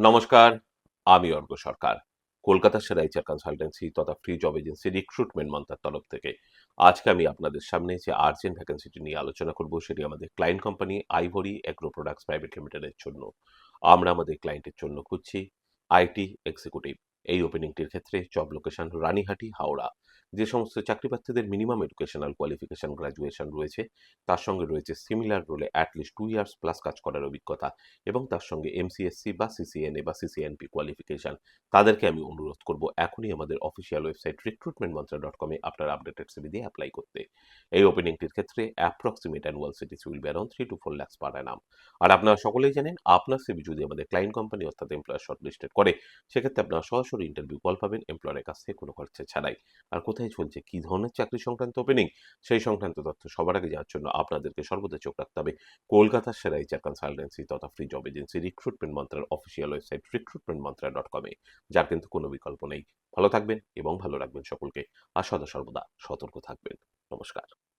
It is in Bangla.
নমস্কার, আমি অর্ক সরকার। কলকাতার সেরা এইচআর কনসালটেন্সি তথা ফ্রি জব এজেন্সি রিক্রুটমেন্ট মন্ত্রার তরফ থেকে আজকে আমি আপনাদের সামনে যে আর্জেন্ট ভ্যাকেন্সিটি নিয়ে আলোচনা করব সেটি আমাদের client company ivory agro products private লিমিটেডের জন্য। আমরা আমাদের ক্লায়েন্টের জন্য খুঁজছি আইটি এক্সিকিউটিভ। এই ওপেনিংটির ক্ষেত্রে জব লোকেশন রানীহাটি, হাওড়া। যে সমস্ত চাকরি প্রার্থীদের মিনিমাম এডুকেশনাল কোয়ালিফিকেশন গ্রাজুয়েশন রয়েছে, তার সঙ্গে রয়েছে সিমিলার রোলে অ্যাটলিস্ট 2 ইয়ার্স প্লাস কাজ করার অভিজ্ঞতা এবং তার সঙ্গে এমসিএসসি বা সিসিএনএ বা সিসিএনপি কোয়ালিফিকেশন, তাদেরকে আমি অনুরোধ করব এখনই আমাদের অফিসিয়াল ওয়েবসাইট recruitmentmantra.com এ আপনার আপডেটেড সিভি দিয়ে অ্যাপ্লাই করতে। এই ওপেনিংটির ক্ষেত্রে approximate annual CTC will be around 3 to 4 lakhs পার অ্যানাম। আর আপনারা সকলেই জানেন, আপনার সিভি যদি আমাদের ক্লায়েন্ট কোম্পানি অর্থাৎ এমপ্লয়ার শর্টলিস্টেড করে, সেক্ষেত্রে আপনারা সরাসরি ইন্টারভিউ কল পাবেন এমপ্লয়ারের কাছ থেকে কোনো খরচা ছাড়াই। আর কোথায় চলছে, কি ধরনের চাকরি সংক্রান্ত ওপেনিং, সেই সংক্রান্ত তথ্য সবার আগে জানার জন্য আপনাদেরকে সর্বদা চোখ রাখতে হবে কলকাতার সেরা এইচআর কনসালটেন্সি তথা ফ্রি জব এজেন্সি রিক্রুটমেন্ট মন্ত্রার অফিসিয়াল ওয়েবসাইট recruitmentmantra.com এ, যার কিন্তু কোনো বিকল্প নেই। ভালো থাকবেন এবং ভালো রাখবেন সকলকে, আর সদা সর্বদা সতর্ক থাকবেন। নমস্কার।